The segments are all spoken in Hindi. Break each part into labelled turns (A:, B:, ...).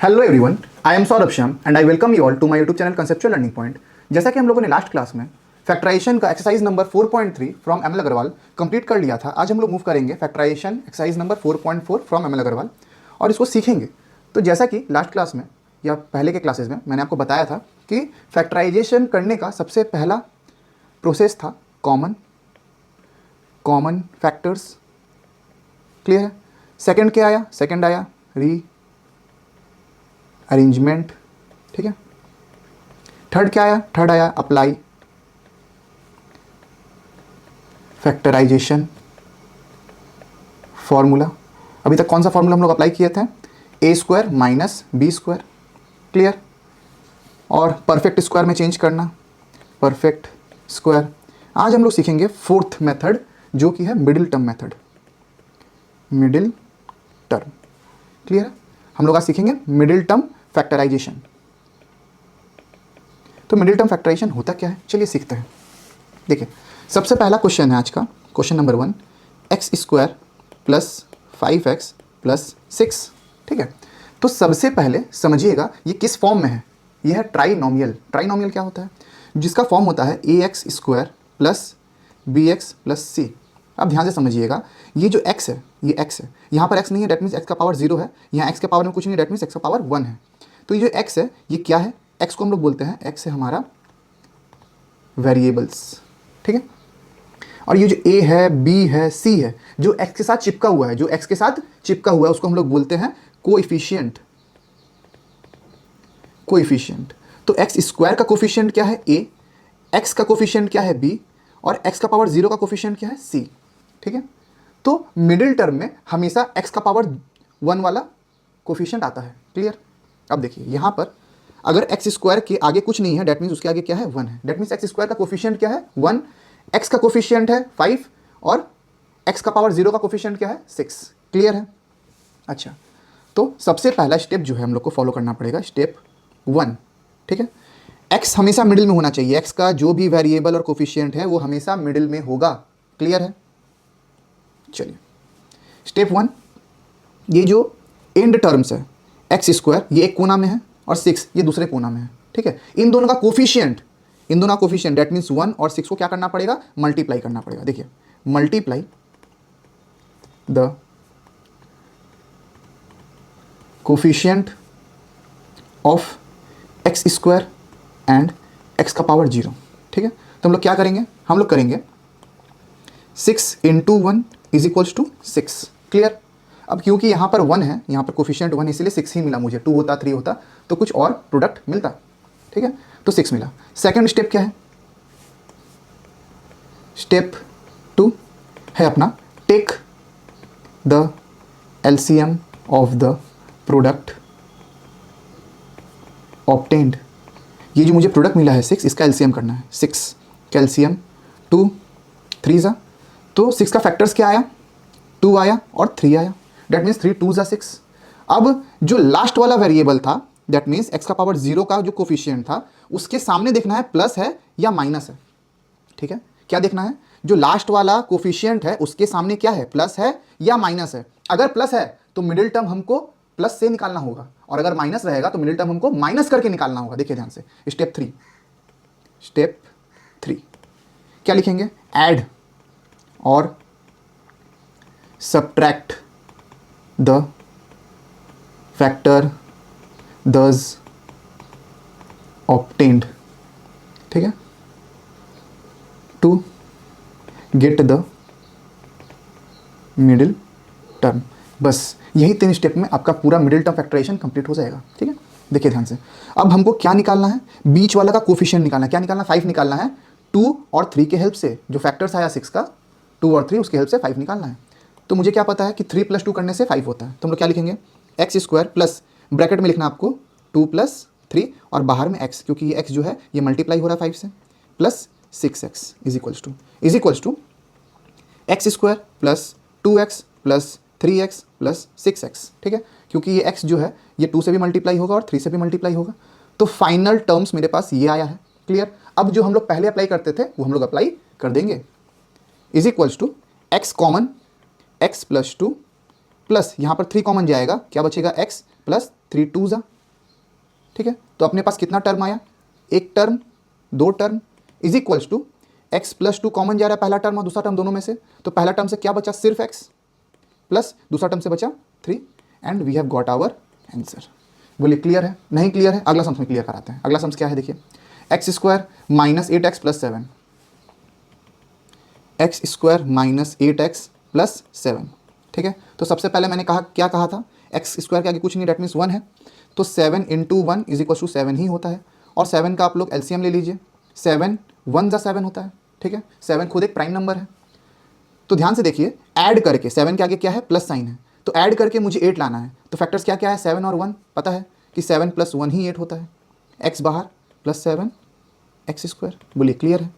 A: Hello everyone, I am Saurabh Shyam and I welcome you all to my YouTube channel conceptual learning point. जैसा कि हम लोगों ने लास्ट क्लास में फैक्टराइजेशन का exercise number 4.3 from M L Agarwal complete कर लिया था। आज हम लोग मूव करेंगे factorization exercise number 4.4 from M L Agarwal और इसको सीखेंगे। तो जैसा कि लास्ट क्लास में या पहले के क्लासेज में मैंने आपको बताया था कि फैक्टराइजेशन करने का सबसे पहला प्रोसेस था कॉमन फैक्टर्स। क्लियर है? सेकंड क्या आया? सेकंड आया री अरेंजमेंट। ठीक है। थर्ड क्या आया? थर्ड आया अप्लाई फैक्टराइजेशन फॉर्मूला। अभी तक कौन सा फॉर्मूला हम लोग अप्लाई किए थे? A square minus b square. Clear? और परफेक्ट स्क्वायर में चेंज करना, परफेक्ट स्क्वायर। आज हम लोग सीखेंगे फोर्थ मेथड जो कि है middle term method. Middle term. Clear है? हम लोग आज सीखेंगे मिडिल टर्म फैक्टराइजेशन। तो मिडिल टर्म फैक्टराइजेशन होता क्या है, चलिए सीखते हैं। देखिए, सबसे पहला क्वेश्चन है आज का, question number 1, x square plus 5x plus 6। ठीक है। तो सबसे पहले समझिएगा ये किस फॉर्म में है। ये है ट्राइनोमियल। ट्राइनोमियल क्या होता है? जिसका फॉर्म होता है a x square plus b x plus c. अब ध्यान से समझिएगा, ये जो x है ये x है, यहाँ पर x नहीं है, डेट मीन्स x का पावर 0 है, यहाँ x के पावर में कुछ नहीं, डेट मीन्स x का पावर 1 है। तो ये जो x है ये क्या है? x को हम लोग बोलते हैं, x है हमारा वेरिएबल्स। ठीक है। और ये जो a है, b है, c है, जो x के साथ चिपका हुआ है, जो x के साथ चिपका हुआ है उसको हम लोग बोलते हैं कोएफिशिएंट। कोएफिशिएंट। तो x स्क्वायर का कोएफिशिएंट क्या है? a, x का कोएफिशिएंट क्या है? b, और x का पावर 0 का कोएफिशिएंट क्या है? c। ठीक है। तो मिडिल टर्म में हमेशा x का पावर 1 वाला कोएफिशिएंट आता है। क्लियर? अब देखिए यहाँ पर अगर एक्स स्क्वायर के आगे कुछ नहीं है, डेट मीन्स उसके आगे क्या है? 1 है। डेट मीन्स एक्स स्क्वायर का कोएफिशिएंट क्या है? 1, एक्स का कोएफिशिएंट है 5 और एक्स का पावर 0 का कोएफिशिएंट क्या है? 6। क्लियर है? अच्छा, तो सबसे पहला स्टेप जो है हम लोग को फॉलो करना पड़ेगा, स्टेप 1। ठीक है। एक्स हमेशा मिडिल में होना चाहिए, एक्स का जो भी वेरिएबल और कोएफिशिएंट है वो हमेशा मिडिल में होगा। क्लियर है? चलिए, स्टेप 1, ये जो एंड टर्म्स है एक्स स्क्वायर ये एक कोना में है और 6 ये दूसरे कोना में है। ठीक है। इन दोनों का कोफिशिएंट डेट मीन्स 1 और 6 को क्या करना पड़ेगा? मल्टीप्लाई करना पड़ेगा। देखिए, multiply the coefficient of x square and x का पावर 0। ठीक है। तो हम लोग क्या करेंगे? हम लोग करेंगे 6 into 1 is equals to 6। Clear? अब क्योंकि यहाँ पर 1 है, यहाँ पर कोफिशिएंट 1 इसलिए 6 ही मिला मुझे। 2 होता, 3 होता तो कुछ और प्रोडक्ट मिलता। ठीक है। तो 6 मिला। सेकंड स्टेप क्या है? स्टेप 2 है अपना take the LCM of the product obtained. ये जो मुझे प्रोडक्ट मिला है 6, इसका एलसीएम करना है। 6 का एलसीएम 2 3 ज़ा, तो 6 का फैक्टर्स क्या आया? 2 आया और 3 आया। डेट मीन्स 3 2 ज़ा 6। अब जो लास्ट वाला वेरिएबल था, डेट मीन्स एक्स का पावर 0 का जो कोफिशिएंट था उसके सामने देखना है प्लस है या माइनस है। ठीक है। क्या देखना है? जो लास्ट वाला कोफिशिएंट है उसके सामने क्या है? प्लस है या माइनस है। अगर प्लस है तो मिडिल टर्म हमको प्लस से निकालना होगा, और अगर माइनस रहेगा तो मिडिल टर्म हमको माइनस करके निकालना होगा। देखिए ध्यान से, स्टेप 3 क्या लिखेंगे? ऐड और subtract the factor thus obtained। ठीक है, to get the middle term. बस यही 3 स्टेप में आपका पूरा मिडिल टर्म फैक्टराइजेशन कंप्लीट हो जाएगा। ठीक है। देखिए ध्यान से, अब हमको क्या निकालना है? बीच वाला का कोफिशिएंट निकालना है। क्या निकालना? 5 निकालना है। 2 और 3 के हेल्प से, जो फैक्टर्स आया 6 का, 2 और 3 उसके हेल्प से 5 निकालना है। तो मुझे क्या पता है कि 3 + 2 करने से 5 होता है। तो हम लोग क्या लिखेंगे? एक्स स्क्वायर प्लस, ब्रैकेट में लिखना आपको 2 + 3 और बाहर में x, क्योंकि ये x जो है ये मल्टीप्लाई हो रहा है 5 से, plus 6x is equals to x square plus 2x plus 3x plus 6x। ठीक है। क्योंकि ये x जो है ये 2 से भी मल्टीप्लाई होगा और 3 से भी मल्टीप्लाई होगा। तो फाइनल टर्म्स मेरे पास ये आया है। क्लियर? अब जो हम लोग पहले अप्लाई करते थे वो हम लोग अप्लाई कर देंगे। Is equals to x common, x + 2 plus यहाँ पर 3 कॉमन जाएगा, क्या बचेगा? x प्लस 3 2 ज़ा, ठीक है, तो अपने पास कितना टर्म आया, एक टर्म, दो term, is equals to x plus two common जा रहा है पहला टर्म और दूसरा टर्म दोनों में से, तो पहला टर्म से क्या बचा, सिर्फ एक्स, प्लस दूसरा टर्म से बचा 3 and we have got our answer. बोलिए क्लियर है, नहीं क्लियर है, अगला सम्स में क्लियर कराते हैं। अगला सम्स क्या है, देखिए x square minus 8x plus 7, x square minus 8x plus 7, ठीक है। तो सबसे पहले मैंने कहा, क्या कहा था, एक्स स्क्वायर के आगे कुछ नहीं, डेट मीन्स 1 है, तो 7 इंटू 1 इज इक्वल टू 7 ही होता है, और 7 का आप लोग एलसीएम ले लीजिए, 7 1 जा 7 होता है, ठीक है, 7 खुद एक प्राइम नंबर है। तो ध्यान से देखिए, ऐड करके 7 के आगे क्या है, प्लस साइन है, तो ऐड करके मुझे 8 लाना है, तो फैक्टर्स क्या क्या है, 7 और 1, पता है कि 7 प्लस 1 ही 8 होता है, एक्स बाहर प्लस 7 एक्स स्क्वायर। बोलिए क्लियर है,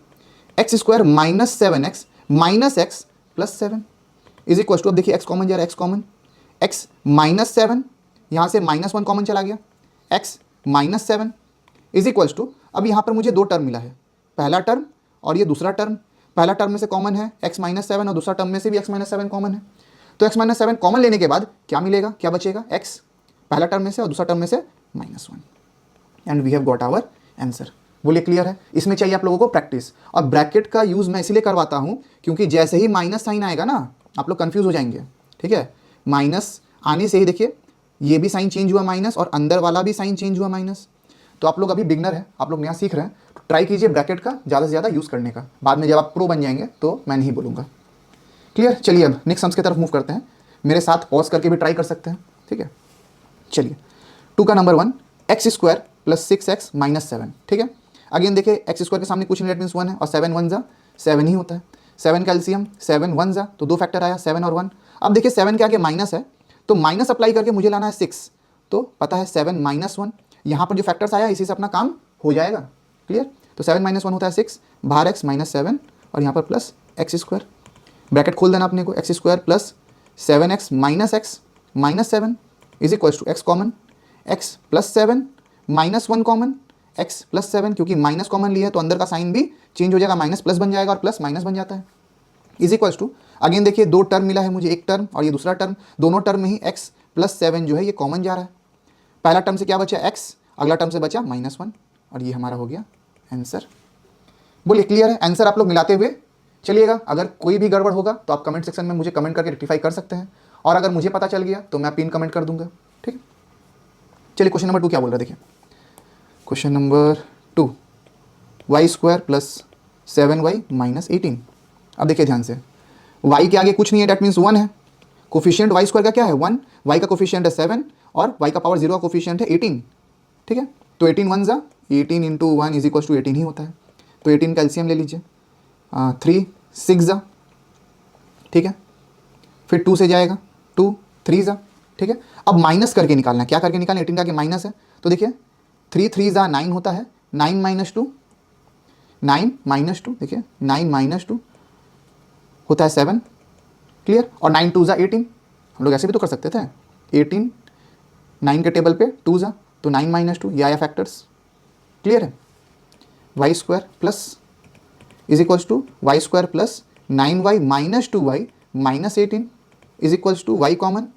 A: x square minus 7x minus x plus 7 is equal to, अब देखिए एक्स कॉमन जा रहा है, एक्स कॉमन, एक्स माइनस 7, यहाँ से माइनस 1 कॉमन चला गया, x minus 7 is equals to, अब यहाँ पर मुझे दो टर्म मिला है, पहला टर्म और ये दूसरा टर्म, पहला टर्म में से कॉमन है एक्स माइनस 7 और दूसरा टर्म में से भी एक्स माइनस 7 कॉमन है, तो एक्स माइनस 7 कॉमन लेने के बाद क्या मिलेगा, क्या बचेगा, एक्स पहला टर्म में से और दूसरा टर्म में से -1 and we have got our answer. बोलिए क्लियर है, इसमें चाहिए आप लोगों को प्रैक्टिस, और ब्रैकेट का यूज़ मैं इसलिए करवाता हूँ क्योंकि जैसे ही माइनस साइन आएगा ना आप लोग कंफ्यूज हो जाएंगे, ठीक है, माइनस आने से ही देखिए ये भी साइन चेंज हुआ माइनस और अंदर वाला भी साइन चेंज हुआ माइनस, तो आप लोग अभी बिगनर है, आप लोग नया सीख रहे हैं, तो ट्राई कीजिए ब्रैकेट का ज़्यादा से ज़्यादा यूज़ करने का, बाद में जब आप प्रो बन जाएंगे तो मैं नहीं बोलूँगा। क्लियर, चलिए अब नेक्स्ट सम्स की तरफ मूव करते हैं, मेरे साथ पॉज करके भी ट्राई कर सकते हैं, ठीक है। चलिए 2 का number 1 x square plus 6x minus 7, ठीक है। अगेन देखिए एक्स स्क्वायर के सामने कुछ नहीं, डेट मीन्स 1 है, और 7 1 जा 7 ही होता है, 7 का एलसीएम 7 1 जा, तो दो फैक्टर आया 7 और 1। अब देखिए 7 के आगे माइनस है, तो माइनस अप्लाई करके मुझे लाना है 6, तो पता है 7 -1, यहाँ पर जो फैक्टर्स आया इसी से अपना काम हो जाएगा। क्लियर, तो 7 -1 होता है 6, बाहर x -7 और यहाँ पर प्लस एक्स स्क्वायर, ब्रैकेट खोल देना अपने को, x square plus 7x minus x minus 7 is equal to x common, x plus 7 -1 common, x plus 7, क्योंकि माइनस कॉमन लिया है तो अंदर का साइन भी चेंज हो जाएगा, माइनस प्लस बन जाएगा और प्लस माइनस बन जाता है, इज इक्वल टू, अगेन देखिए दो टर्म मिला है मुझे, एक टर्म और ये दूसरा टर्म, दोनों टर्म में ही एक्स प्लस 7 जो है ये कॉमन जा रहा है, पहला टर्म से क्या बचा एक्स, अगला टर्म से बचा -1 और ये हमारा हो गया आंसर। बोलिए क्लियर है, आंसर आप लोग मिलाते हुए चलिएगा, अगर कोई भी गड़बड़ होगा तो आप कमेंट सेक्शन में मुझे कमेंट करके रेक्टिफाई कर सकते हैं, और अगर मुझे पता चल गया तो मैं पिन कमेंट कर दूंगा, ठीक है। चलिए क्वेश्चन नंबर 2 क्या बोल रहा है, देखिए question number 2 y square plus 7y minus 18। अब देखिए ध्यान से, y के आगे कुछ नहीं है, डेट मीन्स 1 है, कोफिशिएंट वाई स्क्वायर का क्या है 1, y का कोफिशिएंट है 7 और y का पावर 0 का कोफिशिएंट है 18, ठीक है। तो 18 1 जा 18 इंटू 1 इज इक्वल टू 18 ही होता है, तो 18 का एलसीएम ले लीजिए, 3 6 जा, ठीक है, फिर 2 से जाएगा 2 3 जा, ठीक है। अब माइनस करके निकालना है, क्या करके निकालना, 18 का आगे माइनस है, तो देखिए 3 3 जा 9 होता है, 9 माइनस 2 देखिए 9 माइनस 2 होता है 7, क्लियर, और 9 2 जा 18, हम लोग ऐसे भी तो कर सकते थे, 18 9 के टेबल पे 2 जा, तो 9 माइनस 2 ये आया फैक्टर्स, क्लियर है। Y square plus is equals to y square plus 9y minus 2y minus 18 is equals to y common,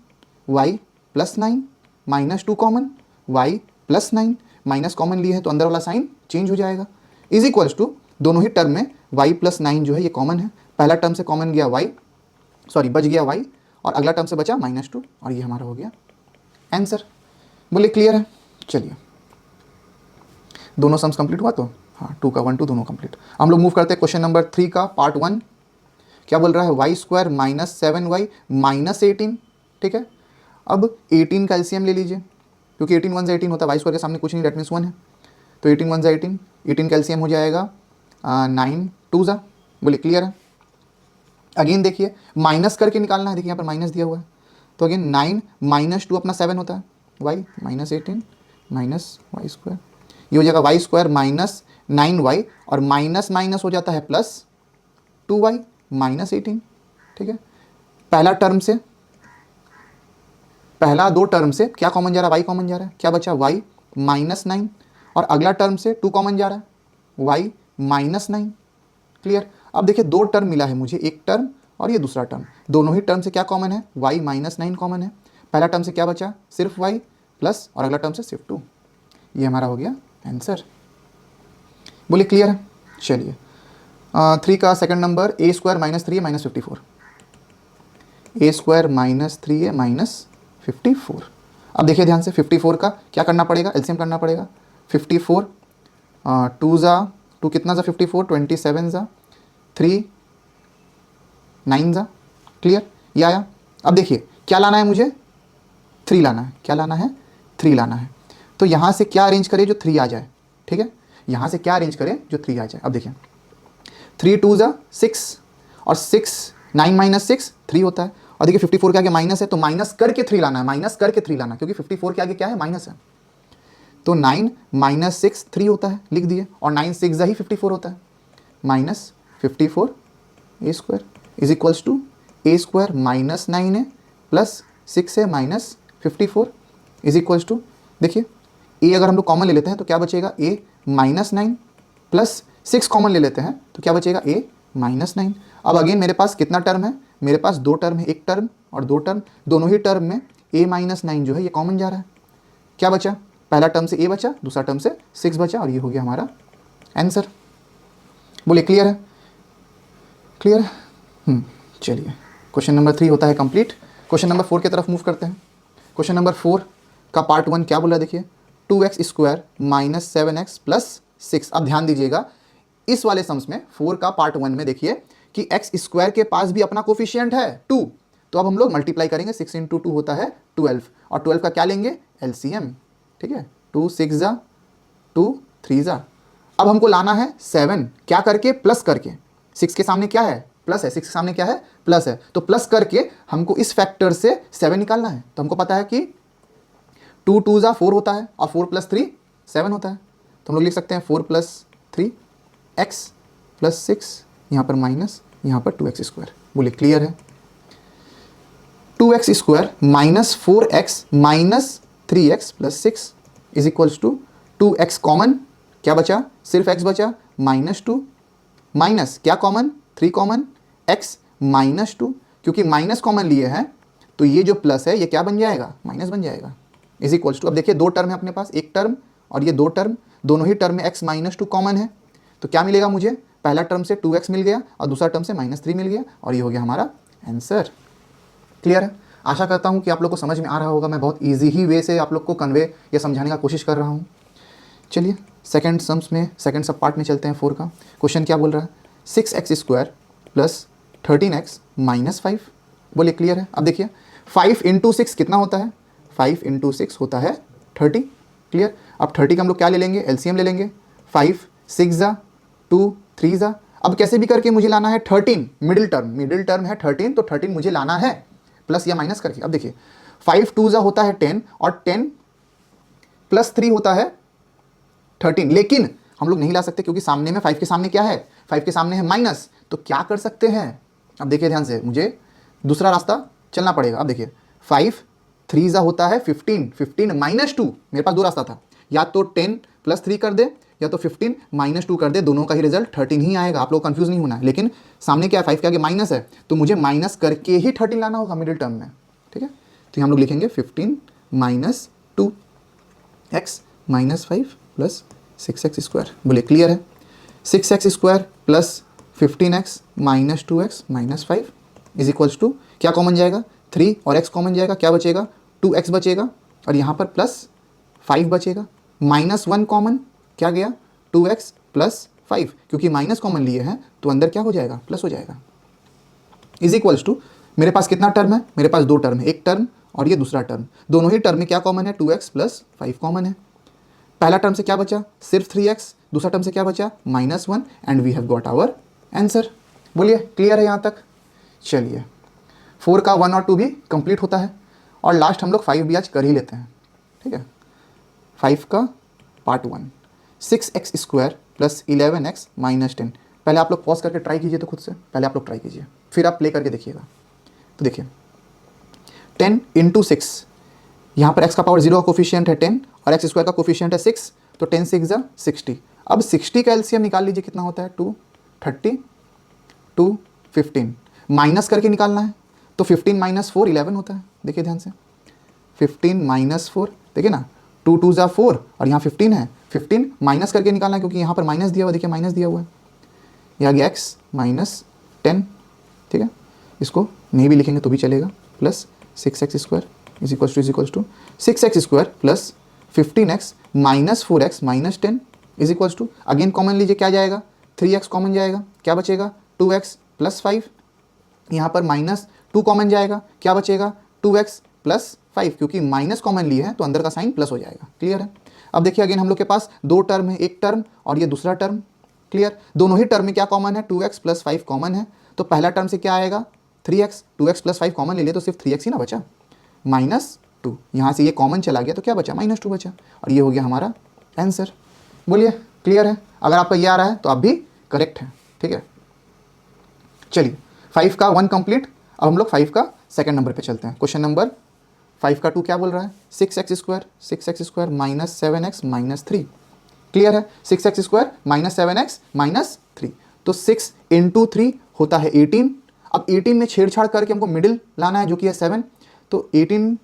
A: y plus 9 minus 2 common, y plus 9 minus common लिए है तो अंदर वाला साइन चेंज हो जाएगा, इज इक्वल्स टू दोनों ही टर्म में y प्लस 9 जो है ये कॉमन है, पहला टर्म से कॉमन गया y, सॉरी बच गया y, और अगला टर्म से बचा -2 और ये हमारा हो गया आंसर। बोलिए क्लियर है, चलिए दोनों सम्स कंप्लीट हुआ, तो हाँ 2 का 1 2 दोनों कंप्लीट। हम लोग मूव करते हैं क्वेश्चन नंबर 3 का पार्ट 1, क्या बोल रहा है, y square minus 7y minus 18, ठीक है। अब 18 का एलसीएम ले लीजिए, क्योंकि 18 1 से 18 होता है, वाई स्क्वायर के सामने कुछ नहीं, डेट मीन्स 1 है, तो 18 1 से 18 का एलसीएम हो जाएगा 9 2 जा। बोलिए क्लियर है, अगेन देखिए माइनस करके निकालना है, देखिए यहाँ पर माइनस दिया हुआ है, तो अगेन 9 माइनस 2 अपना 7 होता है, y minus 18 minus y square, ये हो जाएगा वाई स्क्वायर माइनस 9y और माइनस माइनस हो जाता है प्लस 2y माइनस 18, ठीक है। पहला टर्म से, पहला दो टर्म से क्या कॉमन जा रहा है, y कॉमन जा रहा है, क्या बचा y माइनस 9, और अगला टर्म से 2 कॉमन जा रहा है y माइनस 9, क्लियर। अब देखिए दो टर्म मिला है मुझे, एक टर्म और ये दूसरा टर्म, दोनों ही टर्म से क्या कॉमन है, y माइनस 9 कॉमन है, पहला टर्म से क्या बचा सिर्फ y प्लस और अगला टर्म से सिर्फ 2, ये हमारा हो गया आंसर। बोलिए क्लियर है। चलिए 3 का second number A square minus 3 है माइनस 54, ए स्क्वायर माइनस 3 है माइनस 54। अब देखिए ध्यान से 54 का क्या करना पड़ेगा, एलसीएम करना पड़ेगा। 54 टू ज़ा टू कितना ज़ा 54 27 ज़ा 3 9 ज़ा, क्लियर, ये आया। अब देखिए क्या लाना है मुझे, 3 लाना है। क्या लाना है, 3 लाना है। तो यहाँ से क्या अरेंज करें जो 3 आ जाए, ठीक है, यहाँ से क्या अरेंज करें जो 3 आ जाए। अब देखिए 3 2 ज़ा 6 और 6 9 माइनस 6 3 होता है। और देखिए 54 के आगे माइनस है तो माइनस करके 3 लाना है, माइनस करके 3 लाना है, क्योंकि 54 के आगे क्या है, माइनस है। तो 9 माइनस 6 3 होता है, लिख दिए। और 9 6 ज़ा ही 54 होता है, minus 54 a square is equals to a square minus 9 है प्लस 6 है माइनस 54 इज इक्वल्स टू, देखिए ए अगर हम लोग कॉमन ले लेते हैं तो क्या बचेगा, ए माइनस 9 प्लस 6 कॉमन ले लेते हैं तो क्या बचेगा, ए माइनस 9। अब अगेन मेरे पास कितना टर्म है, मेरे पास 2 टर्म है, एक टर्म और 2 टर्म, दोनों ही टर्म में ए माइनस 9 जो है ये कॉमन जा रहा है। क्या बचा, पहला टर्म से ए बचा, दूसरा टर्म से 6 बचा, और ये हो गया हमारा आंसर। बोलिए क्लियर है, क्लियर है। चलिए क्वेश्चन नंबर 3 होता है कंप्लीट। क्वेश्चन नंबर 4 की तरफ मूव करते हैं। क्वेश्चन नंबर 4 का पार्ट 1 क्या बोला, देखिए 2x square minus 7x plus 6। अब ध्यान दीजिएगा इस वाले सम्स में 4 का पार्ट 1 में देखिए कि x स्क्वायर के पास भी अपना कोफिशिएंट है 2, तो अब हम लोग मल्टीप्लाई करेंगे, 6 इंटू 2 होता है 12, और 12 का क्या लेंगे, एलसीएम, ठीक है, 2 6 ज़ा 2 3 ज़ा। अब हमको लाना है 7 क्या करके, प्लस करके। 6 के सामने क्या है, प्लस है, 6 के सामने क्या है, प्लस है, तो प्लस करके हमको इस फैक्टर से 7 निकालना है। तो हमको पता है कि 2 2 ज़ा 4 होता है और 4 प्लस 3 7 होता है, तो हम लोग लिख सकते हैं 4 प्लस 3 x प्लस 6, यहाँ पर माइनस, यहाँ पर 2x स्क्वायर। बोलिए क्लियर है। 2x square minus 4x minus 3x plus 6 is equals to 2x common, क्या बचा, सिर्फ x बचा, माइनस 2 माइनस क्या कॉमन, 3 कॉमन, x माइनस 2, क्योंकि माइनस कॉमन लिए हैं तो ये जो प्लस है ये क्या बन जाएगा, माइनस बन जाएगा, इज इक्वल्स टू। अब देखिए 2 टर्म है अपने पास, एक टर्म और ये 2 टर्म, दोनों ही टर्म में x माइनस 2 कॉमन है, तो क्या मिलेगा मुझे, पहला टर्म से 2x मिल गया और दूसरा टर्म से माइनस 3 मिल गया, और ये हो गया हमारा आंसर। क्लियर है। आशा करता हूँ कि आप लोग को समझ में आ रहा होगा। मैं बहुत ईजी ही वे से आप लोग को कन्वे या समझाने का कोशिश कर रहा हूँ। चलिए सेकंड सम्स में, सेकंड सब पार्ट में चलते हैं। 4 का क्वेश्चन क्या बोल रहा है, 6x square plus 13x minus 5। बोलिए क्लियर है। अब देखिए 5 इंटू 6 कितना होता है, 5 इंटू 6 होता है 30, क्लियर। अब 30 का हम लोग क्या ले लेंगे, एलसीएम ले लेंगे, 5 6 ज़ा 2 3 ज़ा। अब कैसे भी करके मुझे लाना है 13, मिडिल टर्म है 13, तो 13 मुझे लाना है प्लस या माइनस करके। अब देखिए 5 2 ज़ा होता है 10 और 10 प्लस 3 होता है 13, लेकिन हम लोग नहीं ला सकते क्योंकि सामने में 5 के सामने क्या है, 5 के सामने है माइनस, तो क्या कर सकते हैं। अब देखिए ध्यान से, मुझे दूसरा रास्ता चलना पड़ेगा। अब देखिए 5 3 ज़ा होता है 15, 15 माइनस 2, मेरे पास 2 रास्ता था, या तो 10 प्लस 3 कर दे या तो 15 माइनस 2 कर दे, दोनों का ही रिजल्ट 13 ही आएगा। आप लोग कंफ्यूज नहीं होना है, लेकिन सामने क्या है, 5 के आगे माइनस है, तो मुझे माइनस करके ही 13 लाना होगा मिडिल टर्म में, ठीक है। तो हम लोग लिखेंगे 15 minus 2 x minus 5 plus 6x square. बोले क्लियर है। 6x square plus 15x minus 2x minus 5 is equals to, क्या कॉमन जाएगा, 3 और x कॉमन जाएगा, क्या बचेगा, 2x बचेगा, और यहाँ पर प्लस 5 बचेगा, माइनस 1 कॉमन, क्या गया, 2x प्लस 5, क्योंकि माइनस कॉमन लिए हैं तो अंदर क्या हो जाएगा, प्लस हो जाएगा, इज इक्वल्स टू। मेरे पास कितना टर्म है, मेरे पास 2 टर्म है, एक टर्म और ये दूसरा टर्म, दोनों ही टर्म में क्या कॉमन है, 2x प्लस 5 कॉमन है। पहला टर्म से क्या बचा, सिर्फ 3x, दूसरा टर्म से क्या बचा, minus 1, and we have got our answer. बोलिए क्लियर है यहाँ तक। चलिए 4 का 1 और 2 भी कंप्लीट होता है, और लास्ट हम लोग 5 भी आज कर ही लेते हैं, ठीक है। 5 का part 1, 6x square plus 11x minus 10। पहले आप लोग पॉज करके ट्राई कीजिए, तो खुद से पहले आप लोग ट्राई कीजिए, फिर आप प्ले करके देखिएगा। तो देखिए 10 इंटू 6, यहाँ पर x का पावर 0 का कोफिशिएंट है 10 और x स्क्वायर का कोफिशिएंट है 6, तो 10 6 ज़ा 60। अब 60 का एलसीएम निकाल लीजिए, कितना होता है, 2 30 2 15, माइनस करके निकालना है, तो 15 माइनस 4 11 होता है। देखिए ध्यान से, 15 माइनस 4, देखिए ना, 2 2 ज़ा 4 और यहाँ 15 है, 15 माइनस करके निकालना है क्योंकि यहाँ पर माइनस दिया हुआ, देखिए माइनस दिया हुआ है, ये आ गया x माइनस 10, ठीक है। इसको नहीं भी लिखेंगे तो भी चलेगा, plus 6x square is equals to 6x square plus 15x minus 4x minus 10 is equals to, again common लीजिए, क्या जाएगा, 3x कॉमन जाएगा, क्या बचेगा 2x प्लस 5, यहाँ पर माइनस 2 कॉमन जाएगा, क्या बचेगा 2x प्लस 5, क्योंकि माइनस कॉमन लिए हैं तो अंदर का साइन प्लस हो जाएगा, क्लियर है। अब देखिए अगेन हम लोग के पास दो टर्म है, एक टर्म और ये दूसरा टर्म, क्लियर। दोनों ही टर्म में क्या कॉमन है, 2x प्लस 5 कॉमन है, तो पहला टर्म से क्या आएगा 3x, 2x प्लस 5 कॉमन ले लिए तो सिर्फ 3x ही ना बचा, माइनस 2, यहाँ से ये कॉमन चला गया तो क्या बचा, माइनस 2 बचा, और ये हो गया हमारा आंसर। बोलिए क्लियर है, अगर आपका ये आ रहा है तो आप भी करेक्ट हैं, ठीक है। चलिए 5 का 1 कंप्लीट, अब हम लोग 5 का सेकंड नंबर पे चलते हैं। क्वेश्चन नंबर 5 का 2 क्या बोल रहा है, 6x square minus 7x minus 3, clear है। 6x square minus 7x minus 3, तो 6 इंटू 3 होता है 18। अब 18 में छेड़छाड़ करके हमको मिडिल लाना है जो कि है 7, तो 18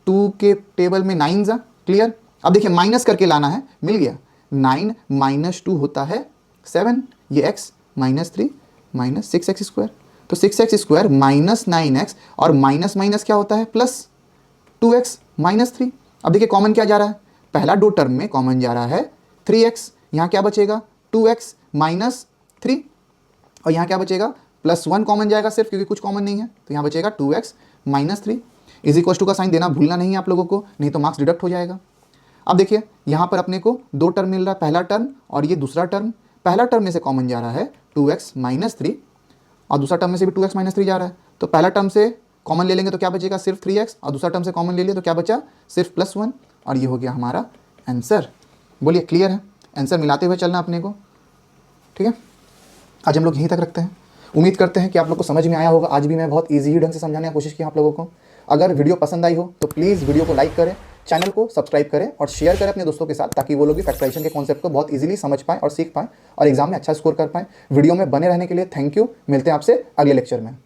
A: 2 के टेबल में 9 जा, क्लियर। अब देखिए माइनस करके लाना है, मिल गया, 9 माइनस 2 होता है 7, ये x minus 3 minus 6x square, तो 6x स्क्वायर माइनस 9x और माइनस माइनस क्या होता है प्लस 2x माइनस 3। अब देखिए कॉमन क्या जा रहा है, पहला दो टर्म में कॉमन जा रहा है 3x, यहाँ क्या बचेगा 2x माइनस 3, और यहाँ क्या बचेगा प्लस 1 कॉमन जाएगा सिर्फ, क्योंकि कुछ कॉमन नहीं है, तो यहाँ बचेगा 2x minus 3 is equal to का साइन देना भूलना नहीं है आप लोगों को, नहीं तो मार्क्स डिडक्ट हो जाएगा। अब देखिए यहाँ पर अपने को दो टर्म मिल रहा है, पहला टर्म और ये दूसरा टर्म। पहला टर्म में से कॉमन जा रहा है 2x माइनस 3 और दूसरा टर्म में से भी 2x माइनस 3 जा रहा है, तो पहला टर्म से कॉमन ले लेंगे तो क्या बचेगा सिर्फ 3x, और दूसरा टर्म से कॉमन ले लिया तो क्या बचा सिर्फ प्लस 1, और ये हो गया हमारा आंसर। बोलिए क्लियर है, आंसर मिलाते हुए चलना अपने को, ठीक है। आज हम लोग यहीं तक रखते हैं, उम्मीद करते हैं कि आप लोग को समझ में आया होगा। आज भी मैं बहुत ईजी ढंग से समझाने की कोशिश की आप लोगों को। अगर वीडियो पसंद आई हो तो प्लीज़ वीडियो को लाइक करें, चैनल को सब्सक्राइब करें और शेयर करें अपने दोस्तों के साथ, ताकि वो लोग भी फैक्टराइजेशन के कॉन्सेप्ट को बहुत इजीली समझ पाएं और सीख पाएं और एग्जाम में अच्छा स्कोर कर पाएं। वीडियो में बने रहने के लिए थैंक यू, मिलते हैं आपसे अगले लेक्चर में।